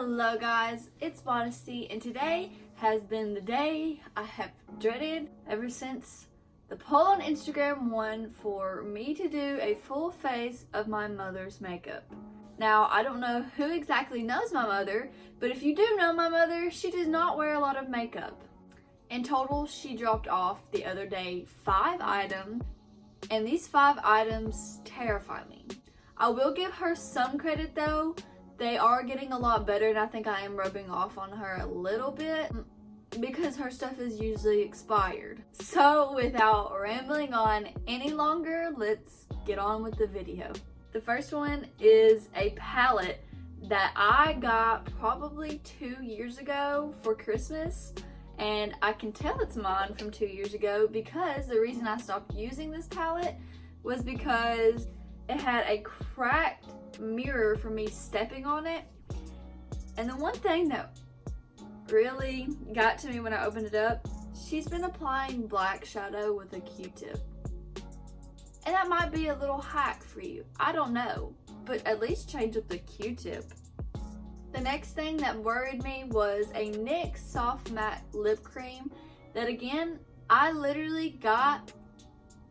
Hello guys, it's Modesty, and today has been the day I have dreaded ever since the poll on Instagram won for me to do a full face of my mother's makeup. Now, I don't know who exactly knows my mother, but if you do know my mother, she does not wear a lot of makeup. In total, she dropped off the other day 5 items, and these 5 items terrify me. I will give her some credit though. They are getting a lot better, and I think I am rubbing off on her a little bit because her stuff is usually expired. So without rambling on any longer, let's get on with the video. The first one is a palette that I got probably 2 years ago for Christmas, and I can tell it's mine from 2 years ago because the reason I stopped using this palette was because it had a cracked mirror for me stepping on it. And the one thing that really got to me when I opened it up, she's been applying black shadow with a Q-tip. And that might be a little hack for you, I don't know, but at least change up the Q-tip. The next thing that worried me was a NYX Soft Matte Lip Cream that, again, I literally got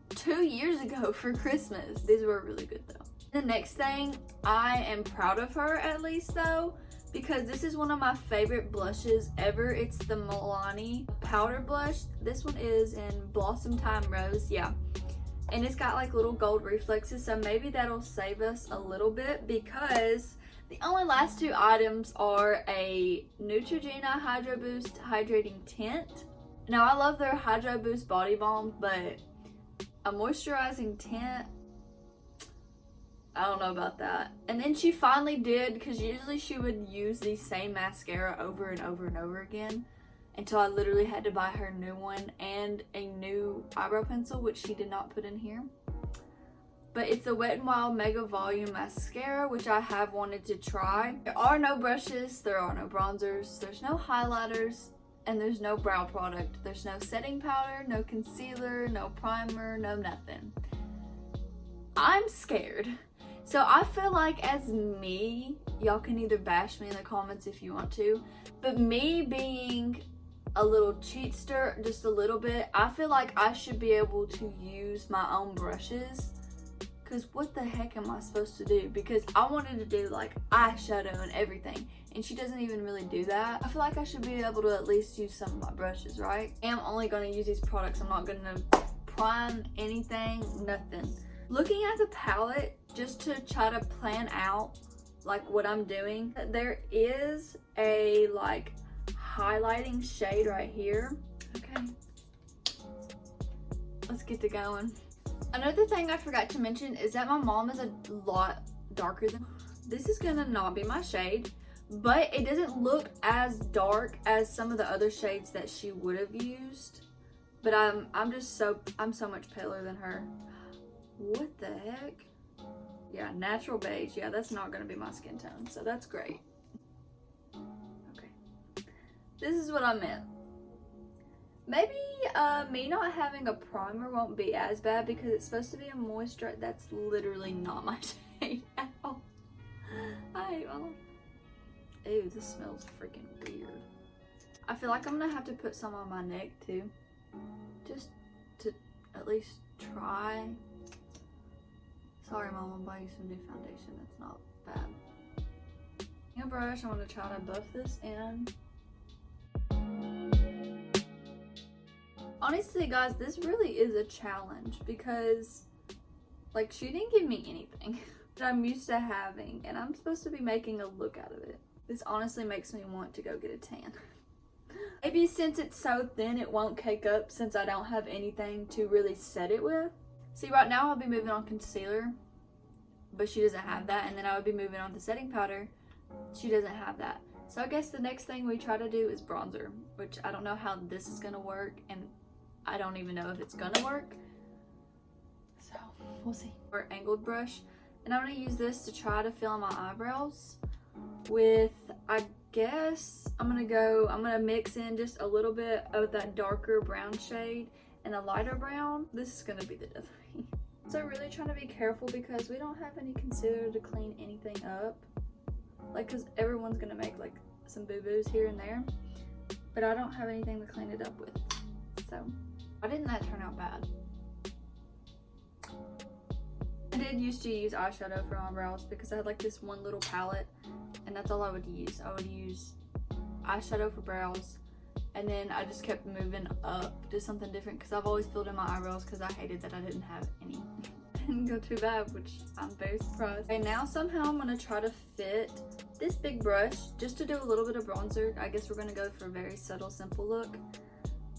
2 years ago for Christmas. These were really good though. The next thing, I am proud of her at least though, because this is one of my favorite blushes ever. It's the Milani powder blush. This one is in Blossom Time Rose, yeah. And it's got like little gold reflexes, so maybe that'll save us a little bit because the only last 2 items are a Neutrogena Hydro Boost Hydrating Tint. Now, I love their Hydro Boost Body Balm, but a moisturizing tint, I don't know about that. And then she finally did, because usually she would use the same mascara over and over and over again until I literally had to buy her a new one and a new eyebrow pencil, which she did not put in here. But it's the Wet n Wild Mega Volume Mascara, which I have wanted to try. There are no brushes, there are no bronzers, there's no highlighters, and there's no brow product. There's no setting powder, no concealer, no primer, no nothing. I'm scared. So I feel like as me, y'all can either bash me in the comments if you want to, but me being a little cheatster, just a little bit, I feel like I should be able to use my own brushes. Because what the heck am I supposed to do? Because I wanted to do like eyeshadow and everything, and she doesn't even really do that. I feel like I should be able to at least use some of my brushes, right? I'm only going to use these products. I'm not going to prime anything, nothing. Looking at the palette, just to try to plan out like what I'm doing, there is a like highlighting shade right here. Okay, let's get to going. Another thing I forgot to mention is that my mom is a lot darker than this. Is gonna not be my shade, but it doesn't look as dark as some of the other shades that she would have used. But I'm so much paler than her. What the heck? Yeah, natural beige. Yeah, that's not gonna be my skin tone, so that's great. Okay, this is what I meant. Maybe me not having a primer won't be as bad because it's supposed to be a moisturizer. That's literally not my shade at all. Ew, this smells freaking weird. I feel like I'm gonna have to put some on my neck too, just to at least try. Sorry, Mom, I'm buying some new foundation. It's not bad. New brush. I'm gonna try to buff this in. Honestly, guys, this really is a challenge because, like, she didn't give me anything that I'm used to having, and I'm supposed to be making a look out of it. This honestly makes me want to go get a tan. Maybe since it's so thin, it won't cake up since I don't have anything to really set it with. See, right now I'll be moving on concealer, but she doesn't have that, and then I would be moving on to setting powder. She doesn't have that. So I guess the next thing we try to do is bronzer, which I don't know how this is gonna work, and I don't even know if it's gonna work, so we'll see. Or angled brush, and I'm gonna use this to try to fill in my eyebrows with, I guess I'm gonna mix in just a little bit of that darker brown shade and a lighter brown. This is gonna be the death of me. So really trying to be careful because we don't have any concealer to clean anything up. Like, cause everyone's gonna make like some boo-boos here and there, but I don't have anything to clean it up with. So why didn't that turn out bad? I did used to use eyeshadow for my brows because I had like this one little palette, and that's all I would use. I would use eyeshadow for brows, and then I just kept moving up to something different because I've always filled in my eyebrows because I hated that I didn't have any. Didn't go too bad, which I'm very surprised. Okay, now somehow I'm gonna try to fit this big brush just to do a little bit of bronzer. I guess we're gonna go for a very subtle, simple look.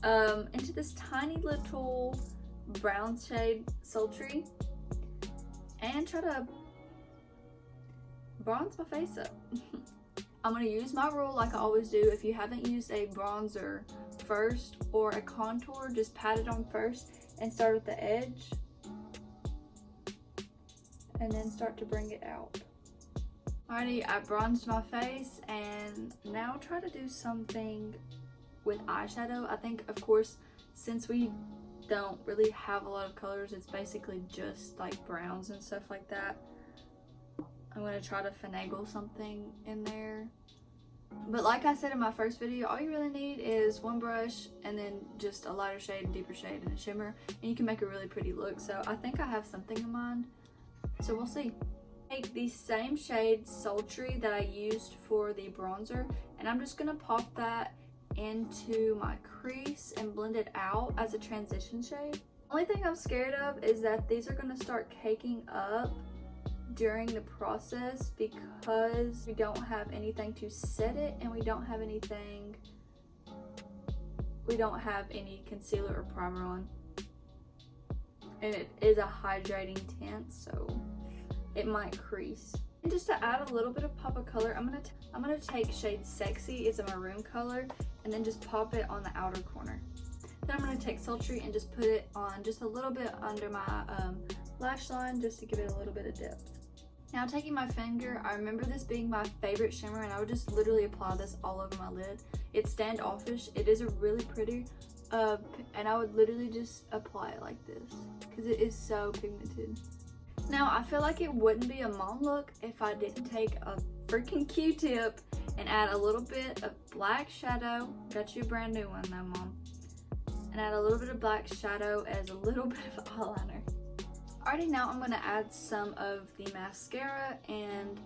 Into this tiny little brown shade Sultry, and try to bronze my face up. I'm gonna use my rule like I always do. If you haven't used a bronzer first or a contour, just pat it on first and start at the edge, and then start to bring it out. Alrighty, I bronzed my face, and now try to do something with eyeshadow. I think, of course, since we don't really have a lot of colors, it's basically just like browns and stuff like that. I'm gonna try to finagle something in there. But like I said in my first video, all you really need is one brush and then just a lighter shade, a deeper shade, and a shimmer, and you can make a really pretty look. So I think I have something in mind, so we'll see. Take the same shade Sultry that I used for the bronzer, and I'm just gonna pop that into my crease and blend it out as a transition shade. Only thing I'm scared of is that these are gonna start caking up during the process because we don't have anything to set it, and we don't have any concealer or primer on, and it is a hydrating tint, so it might crease. And just to add a little bit of pop of color, I'm gonna take shade Sexy. It's a maroon color, and then just pop it on the outer corner. Then I'm gonna take Sultry and just put it on just a little bit under my lash line, just to give it a little bit of depth. Now taking my finger, I remember this being my favorite shimmer, and I would just literally apply this all over my lid. It's standoffish. It is a really pretty, and I would literally just apply it like this because it is so pigmented. Now I feel like it wouldn't be a mom look if I didn't take a freaking Q-tip and add a little bit of black shadow. Got you a brand new one though, Mom. And add a little bit of black shadow as a little bit of eyeliner. Alrighty, now I'm gonna add some of the mascara, and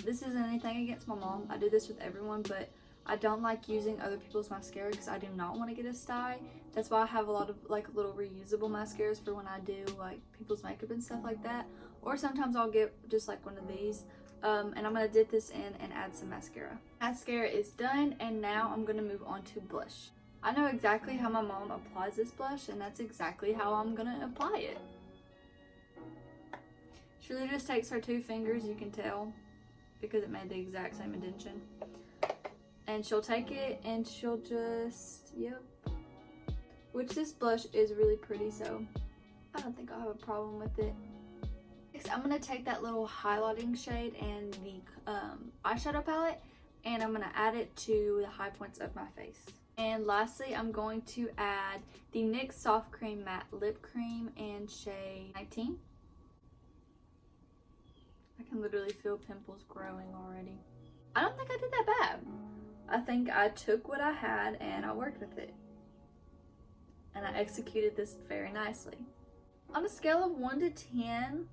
this isn't anything against my mom. I do this with everyone, but I don't like using other people's mascara because I do not want to get a sty. That's why I have a lot of like little reusable mascaras for when I do like people's makeup and stuff like that. Or sometimes I'll get just like one of these. And I'm gonna dip this in and add some mascara. Mascara is done, and now I'm gonna move on to blush. I know exactly how my mom applies this blush, and that's exactly how I'm gonna apply it. She really just takes her two fingers, you can tell, because it made the exact same indentation. And she'll take it and she'll just, yep. Which this blush is really pretty, so I don't think I'll have a problem with it. Next, I'm going to take that little highlighting shade and the eyeshadow palette, and I'm going to add it to the high points of my face. And lastly, I'm going to add the NYX Soft Cream Matte Lip Cream in shade 19. I can literally feel pimples growing already. I don't think I did that bad. I think I took what I had and I worked with it. And I executed this very nicely. On a scale of 1 to 10,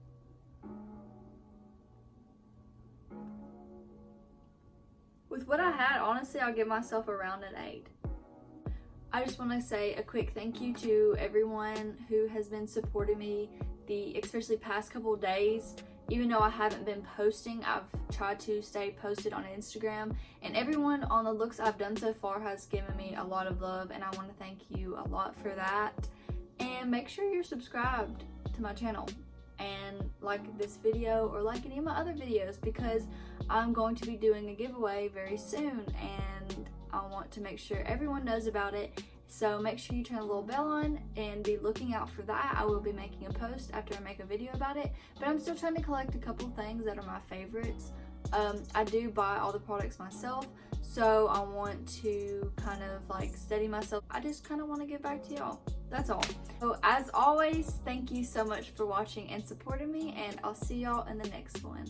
with what I had, honestly, I'll give myself around an 8. I just want to say a quick thank you to everyone who has been supporting me especially past couple of days. Even though I haven't been posting, I've tried to stay posted on Instagram, and everyone on the looks I've done so far has given me a lot of love, and I want to thank you a lot for that. And make sure you're subscribed to my channel and like this video or like any of my other videos, because I'm going to be doing a giveaway very soon, and I want to make sure everyone knows about it. So make sure you turn the little bell on and be looking out for that. I will be making a post after I make a video about it, but I'm still trying to collect a couple things that are my favorites. I do buy all the products myself, so I want to kind of like steady myself. I just kind of want to get back to y'all. That's all. So as always, thank you so much for watching and supporting me, and I'll see y'all in the next one.